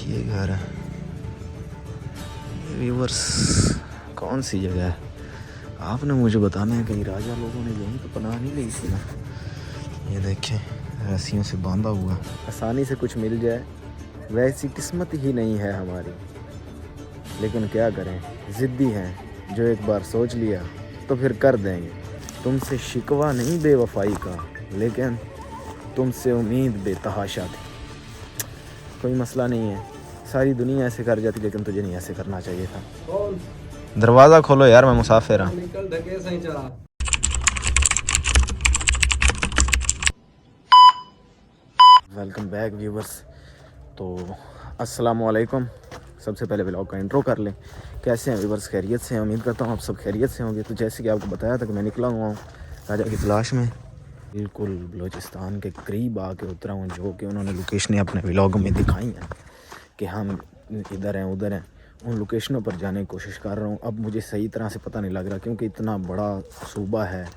ये घर है व्यूवर्स। कौन सी जगह है आपने मुझे बताना है। कहीं राजा लोगों ने यहीं तो पनाह नहीं ली थी ना। ये देखें रस्सियों से बांधा हुआ, आसानी से कुछ मिल जाए वैसी किस्मत ही नहीं है हमारी। लेकिन क्या करें, ज़िद्दी हैं, जो एक बार सोच लिया तो फिर कर देंगे। तुमसे शिकवा नहीं बेवफाई का, लेकिन तुमसे उम्मीद बेतहाशा थी। कोई मसला नहीं है, सारी दुनिया ऐसे कर जाती, लेकिन तुझे नहीं ऐसे करना चाहिए था। दरवाज़ा खोलो यार, मैं मुसाफिर हूँ। Welcome back viewers. तो अस्सलाम वालेकुम। सबसे पहले व्लॉग का इंट्रो कर लें। कैसे हैं व्यूवर्स, खैरियत से हैं? उम्मीद करता हूँ आप सब खैरियत से होंगे। तो जैसे कि आपको बताया था कि मैं निकला हुआ हूँ राजा की तलाश में, बिल्कुल बलूचिस्तान के करीब आके उतरा हूँ, जो कि उन्होंने लोकेशनें अपने व्लॉग में दिखाई हैं कि हम इधर हैं उधर हैं। उन लोकेशनों पर जाने की कोशिश कर रहा हूँ। अब मुझे सही तरह से पता नहीं लग रहा, क्योंकि इतना बड़ा सूबा है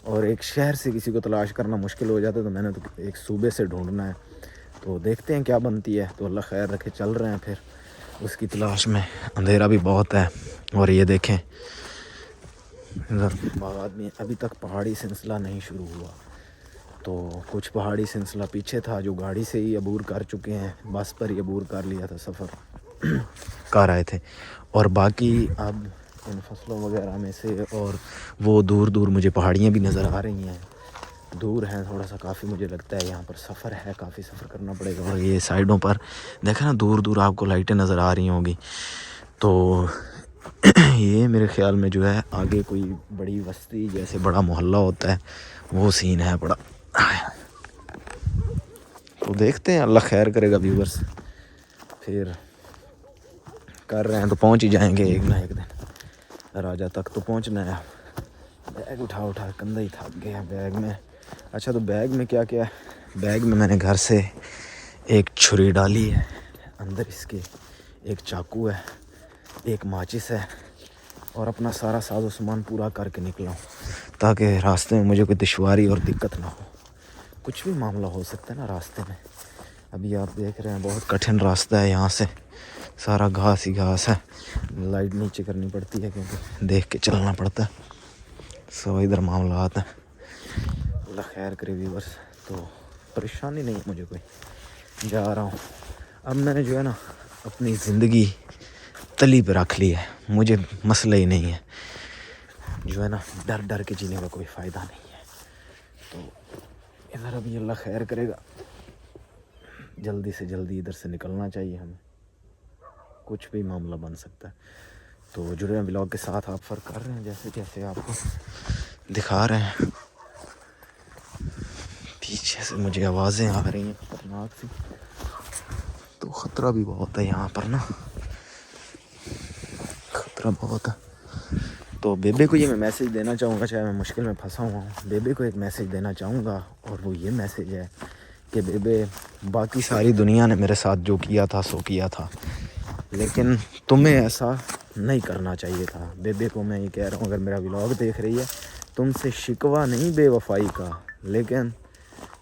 और एक शहर से किसी को तलाश करना मुश्किल हो जाता है। तो मैंने तो एक सूबे से ढूंढना है, तो देखते हैं क्या बनती है। तो अल्लाह खैर रखे, चल रहे हैं फिर उसकी तलाश में। अंधेरा भी बहुत है। और ये देखें इधर बाद में अभी तक पहाड़ी सिलसिला नहीं शुरू हुआ। तो कुछ पहाड़ी सिलसिला पीछे था, जो गाड़ी से ही अबूर कर चुके हैं, बस पर ही अबूर कर लिया था, सफ़र कर आए थे। और बाकी अब इन फसलों वगैरह में से और वो दूर दूर मुझे पहाड़ियाँ भी नज़र आ रही हैं। दूर है थोड़ा सा, काफ़ी मुझे लगता है यहाँ पर सफ़र है, काफ़ी सफ़र करना पड़ेगा। और ये साइडों पर देखा ना, दूर दूर आपको लाइटें नज़र आ रही होंगी। तो ये मेरे ख्याल में जो है आगे कोई बड़ी बस्ती जैसे बड़ा मोहल्ला होता है, वो सीन है बड़ा। तो देखते हैं, अल्लाह खैर करेगा व्यूवर्स। फिर कर रहे हैं तो पहुंच ही जाएंगे एक ना एक दिन। राजा तक तो पहुंचना है। बैग उठा उठा कंधा ही थक गया बैग में। अच्छा, तो बैग में क्या क्या है? बैग में मैंने घर से एक छुरी डाली है, अंदर इसके एक चाकू है, एक माचिस है, और अपना सारा साजो सामान पूरा करके निकला हूँ, ताकि रास्ते में मुझे कोई दुश्वारी और दिक्कत ना हो। कुछ भी मामला हो सकता है ना रास्ते में। अभी आप देख रहे हैं बहुत कठिन रास्ता है, यहाँ से सारा घास ही घास है। लाइट नीचे करनी पड़ती है क्योंकि देख के चलना पड़ता है। सो इधर मामला आता है। अल्लाह खैर करे व्यूवर्स। तो परेशानी नहीं है मुझे कोई, जा रहा हूँ। अब मैंने जो है ना अपनी ज़िंदगी तली पे रख ली है, मुझे मसला ही नहीं है। जो है ना डर डर के जीने का कोई फ़ायदा नहीं है। तो इधर अभी अल्लाह खैर करेगा, जल्दी से जल्दी इधर से निकलना चाहिए हमें। कुछ भी मामला बन सकता है। तो जुड़े हैं व्लॉग के साथ, आप फ़र्क कर रहे हैं जैसे जैसे आपको दिखा रहे हैं। पीछे से मुझे आवाज़ें आ रही हैं खतरनाक सी, तो ख़तरा भी बहुत है यहाँ पर ना, ख़तरा बहुत है। तो बेबे को ये मैं मैसेज देना चाहूँगा, चाहे मैं मुश्किल में फंसा हुआ हूँ, बेबे को एक मैसेज देना चाहूँगा। और वो ये मैसेज है कि बेबे, बाकी सारी दुनिया ने मेरे साथ जो किया था सो किया था, लेकिन तुम्हें ऐसा नहीं करना चाहिए था। बेबे को मैं ये कह रहा हूँ, अगर मेरा व्लॉग देख रही है, तुमसे शिकवा नहीं बेवफाई का, लेकिन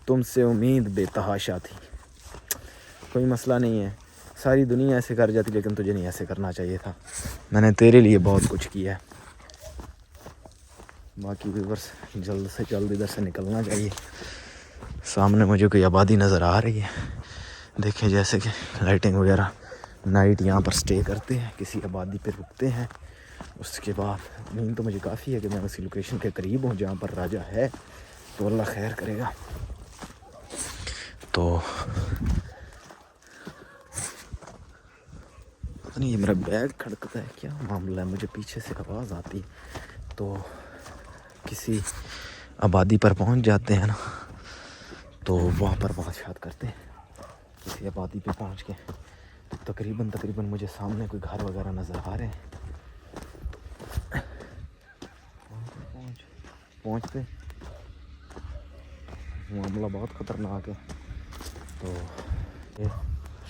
तुमसे उम्मीद बेतहाशा थी। कोई मसला नहीं है, सारी दुनिया ऐसे कर जाती, लेकिन तुझे नहीं ऐसे करना चाहिए था। मैंने तेरे लिए बहुत कुछ किया है। बाकी व्यूवर्स, जल्द से जल्द इधर से निकलना चाहिए। सामने मुझे कोई आबादी नज़र आ रही है, देखें जैसे कि लाइटिंग वगैरह। नाइट यहाँ पर स्टे करते हैं, किसी आबादी पे रुकते हैं। उसके बाद नींद तो मुझे काफ़ी है कि मैं उसी लोकेशन के करीब हूँ जहाँ पर राजा है। तो अल्लाह खैर करेगा। तो पता नहीं ये मेरा बैग खड़कता है, क्या मामला है, मुझे पीछे से आवाज़ आती है। तो किसी आबादी पर पहुंच जाते हैं ना, तो वहाँ पर बात करते हैं। किसी आबादी पे पहुंच के तो तकरीबन मुझे सामने कोई घर वगैरह नज़र आ रहे हैं। पहुँचते मामला बहुत ख़तरनाक है। तो ये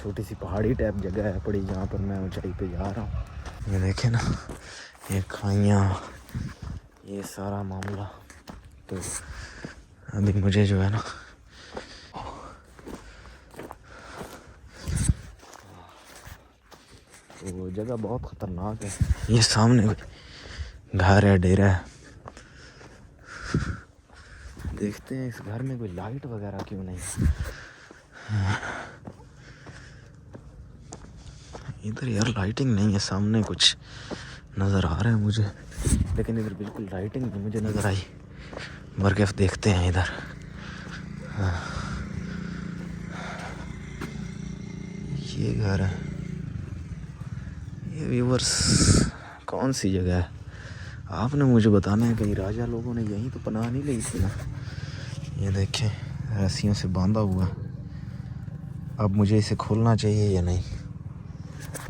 छोटी सी पहाड़ी टाइप जगह है पड़ी, जहाँ पर मैं ऊंचाई पे जा रहा हूँ। ये देखें ना, ये खाइयाँ, ये सारा मामला। तो अभी मुझे जो है ना तो जगह बहुत ख़तरनाक है। ये सामने कोई घर है, डेरा है। देखते हैं इस घर में कोई लाइट वगैरह क्यों नहीं। इधर यार लाइटिंग नहीं है, सामने कुछ नज़र आ रहा है मुझे, लेकिन इधर बिल्कुल लाइटिंग नहीं मुझे नज़र आई। बरकैफ देखते हैं इधर। ये घर है। ये व्यूवर्स कौन सी जगह है आपने मुझे बताना है। कहीं राजा लोगों ने यहीं तो पनाह नहीं ली थी ना। ये देखें रस्सियों से बांधा हुआ। अब मुझे इसे खोलना चाहिए या नहीं।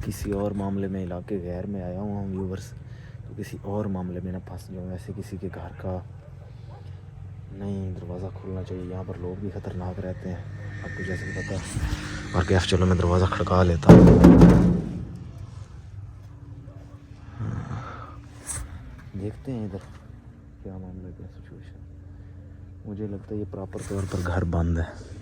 किसी और मामले में इलाके गैर में आया हुआ हूँ व्यूवर्स, तो किसी और मामले में ना फंस जाऊँ। ऐसे किसी के घर का नहीं दरवाज़ा खोलना चाहिए। यहाँ पर लोग भी ख़तरनाक रहते हैं, आपको जैसे कि पता है। और कैफ चलो मैं दरवाज़ा खड़का लेता हूँ। देखते हैं इधर क्या मामला, क्या सिचुएशन। मुझे लगता है ये प्रॉपर तौर पर घर बंद है।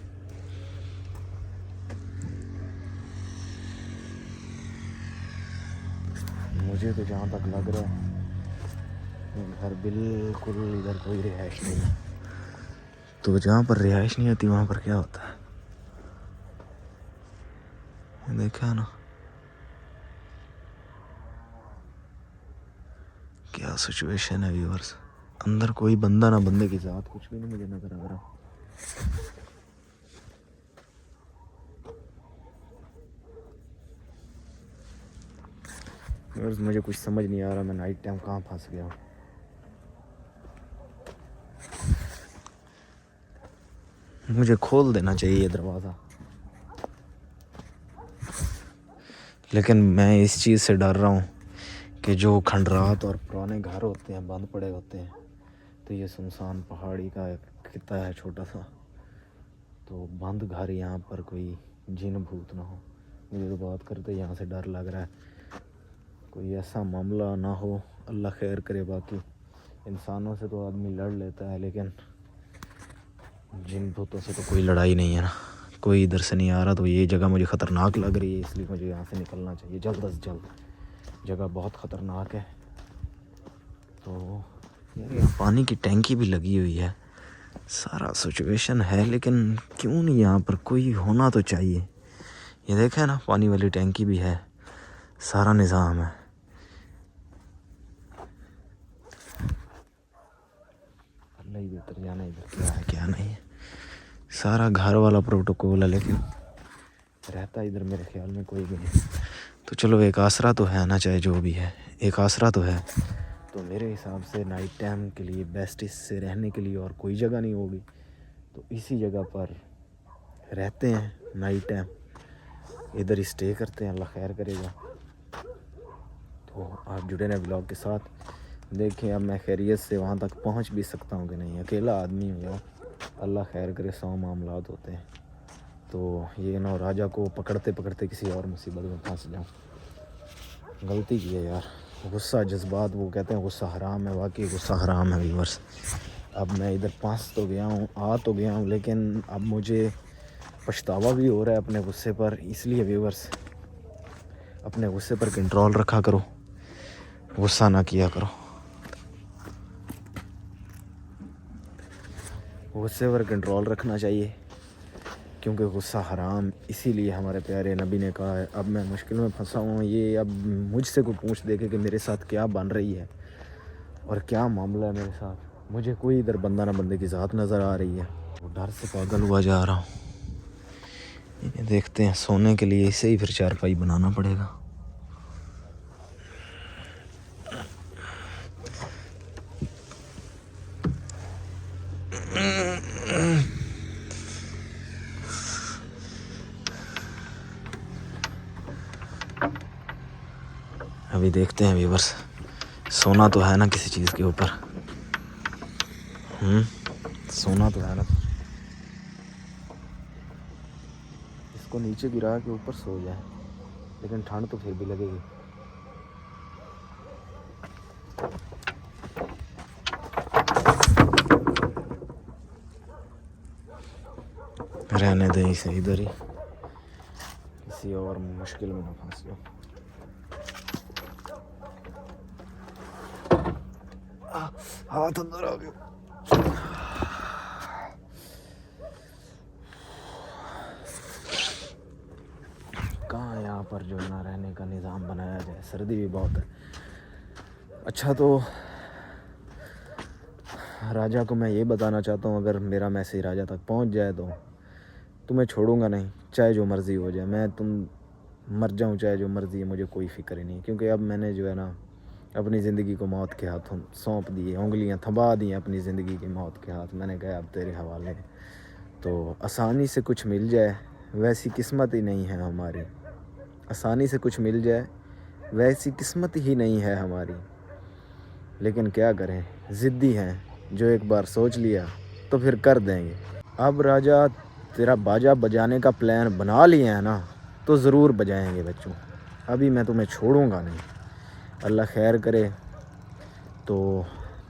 मुझे तो जहाँ तक लग रहा है घर बिल्कुल इधर कोई रिहाइश नहीं है। तो जहाँ पर रिहाइश नहीं होती वहाँ पर क्या होता है, देखा ना क्या सिचुएशन है व्यूअर्स। अंदर कोई बंदा ना बंदे की ज़ात कुछ भी नहीं मुझे नज़र आ रहा। व्यूअर्स मुझे कुछ समझ नहीं आ रहा, मैं नाइट टाइम कहाँ फंस गया हूँ। मुझे खोल देना चाहिए ये दरवाज़ा, लेकिन मैं इस चीज़ से डर रहा हूँ कि जो खंडरात और पुराने घर होते हैं बंद पड़े होते हैं। तो ये सुनसान पहाड़ी का एक खिता है छोटा सा, तो बंद घर यहाँ पर कोई जिन भूत ना हो। मुझे तो बात करते यहाँ से डर लग रहा है कोई ऐसा मामला ना हो, अल्लाह खैर करे। बाकी इंसानों से तो आदमी लड़ लेता है, लेकिन जिन भूतों से तो कोई लड़ाई नहीं है ना। कोई इधर से नहीं आ रहा, तो ये जगह मुझे ख़तरनाक लग रही है, इसलिए मुझे यहाँ से निकलना चाहिए जल्द अज जल्द। जगह बहुत ख़तरनाक है। तो यहाँ पानी की टैंकी भी लगी हुई है, सारा सिचुएशन है, लेकिन क्यों नहीं यहाँ पर कोई होना तो चाहिए। ये देखें ना पानी वाली टैंकी भी है, सारा निज़ाम है। अल्लाह ही बेहतर जाना इधर क्या है क्या नहीं है। सारा घर वाला प्रोटोकॉल है, लेकिन रहता इधर मेरे ख्याल में कोई भी नहीं। तो चलो एक आसरा तो है ना, चाहे जो भी है एक आसरा तो है। तो मेरे हिसाब से नाइट टाइम के लिए बेस्ट इससे रहने के लिए और कोई जगह नहीं होगी, तो इसी जगह पर रहते हैं नाइट टाइम, इधर ही स्टे करते हैं, अल्लाह खैर करेगा। तो आप जुड़े रहें ब्लॉग के साथ। देखें अब मैं खैरियत से वहाँ तक पहुँच भी सकता हूँ कि नहीं। अकेला आदमी हूँ यार, अल्लाह खैर करे, 100 मामलात होते हैं। तो ये ना राजा को पकड़ते पकड़ते किसी और मुसीबत में फंस जाऊँ। गलती की है यार, गुस्सा जज्बात, वो कहते हैं गुस्सा हराम है, वाकई गुस्सा हराम है व्यूअर्स। अब मैं इधर फंस तो गया हूँ, आ तो गया हूँ, लेकिन अब मुझे पछतावा भी हो रहा है अपने गुस्से पर। इसलिए व्यूअर्स अपने गुस्से पर कंट्रोल रखा करो, गुस्सा ना किया करो। गुस्से पर कंट्रोल रखना चाहिए, क्योंकि गुस्सा हराम इसीलिए हमारे प्यारे नबी ने कहा है। अब मैं मुश्किल में फंसा हूँ, ये अब मुझसे कोई पूछ देखे कि मेरे साथ क्या बन रही है और क्या मामला है मेरे साथ। मुझे कोई इधर बंदा ना बंदे की ज़ात नज़र आ रही है, वो डर से पागल हुआ जा रहा हूँ। ये देखते हैं, सोने के लिए इसे ही फिर चारपाई बनाना पड़ेगा। अभी देखते हैं व्यूअर्स, सोना तो है ना किसी चीज़ के ऊपर। सोना तो है ना। इसको नीचे गिरा के ऊपर सो जाए, लेकिन ठंड तो फिर भी लगेगी। रहने दें इसे इधर ही, किसी और मुश्किल में ना फंस जाओ। हाथ अंदर आ गया। कहाँ यहाँ पर जो है ना रहने का निज़ाम बनाया जाए, सर्दी भी बहुत है। अच्छा तो राजा को मैं ये बताना चाहता हूँ, अगर मेरा मैसेज राजा तक पहुँच जाए तो तुम्हें छोड़ूंगा नहीं, चाहे जो मर्ज़ी हो जाए। मैं तुम मर जाऊँ चाहे जो मर्ज़ी है, मुझे कोई फ़िक्र ही नहीं। क्योंकि अब मैंने जो है ना अपनी ज़िंदगी को मौत के हाथों सौंप दी, उंगलियां थमा दी अपनी ज़िंदगी की मौत के हाथ। मैंने कहा अब तेरे हवाले। तो आसानी से कुछ मिल जाए वैसी किस्मत ही नहीं है हमारी, आसानी से कुछ मिल जाए वैसी किस्मत ही नहीं है हमारी। लेकिन क्या करें, ज़िद्दी हैं, जो एक बार सोच लिया तो फिर कर देंगे। अब राजा तेरा बाजा बजाने का प्लान बना लिया है ना, तो ज़रूर बजाएंगे बच्चों। अभी मैं तुम्हें छोड़ूंगा नहीं, अल्लाह खैर करे तो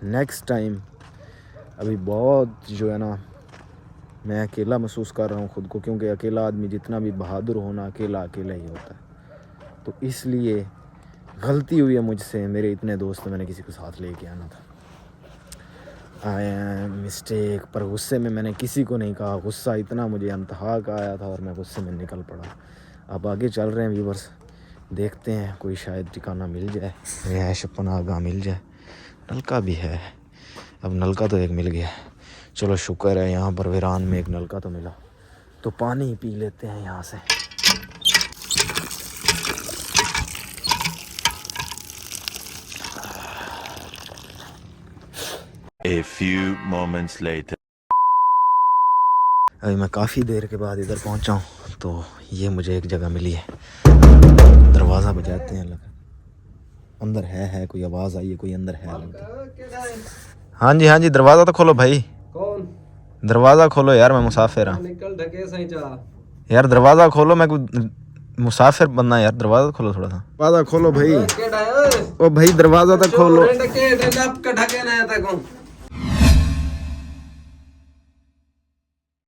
नेक्स्ट टाइम। अभी बहुत जो है ना मैं अकेला महसूस कर रहा हूँ ख़ुद को, क्योंकि अकेला आदमी जितना भी बहादुर होना अकेला अकेला ही होता है। तो इसलिए गलती हुई है मुझसे, मेरे इतने दोस्त मैंने किसी को साथ लेके आना था। I am mistake. पर गुस्से में मैंने किसी को नहीं कहा, गुस्सा इतना मुझे अंतहा का आया था और मैं गुस्से में निकल पड़ा। अब आगे चल रहे हैं व्यूवर्स, देखते हैं कोई शायद ठिकाना मिल जाए, रिहाइश पनाहगाह मिल जाए। नलका भी है, अब नलका तो एक मिल गया, चलो शुक्र है यहाँ पर वीरान में एक नलका तो मिला। तो पानी पी लेते हैं यहाँ से। A few moments later. अभी मैं काफ़ी देर के बाद इधर पहुँचा हूँ, तो ये मुझे एक जगह मिली है। दरवाज़ा बजाते हैं, लगा अंदर है कोई आवाज़ आई है, कोई अंदर है लगता। हाँ जी दरवाज़ा तो खोलो भाई। कौन? दरवाज़ा खोलो यार, मैं मुसाफिर हूँ। निकल ढके सही जा यार दरवाज़ा खोलो, मैं कोई मुसाफिर बनना यार, दरवाज़ा खोलो थोड़ा सा। दरवाज़ा खोलो भाई, ओ भाई दरवाज़ा तो खोलो। ढके ढके ना तक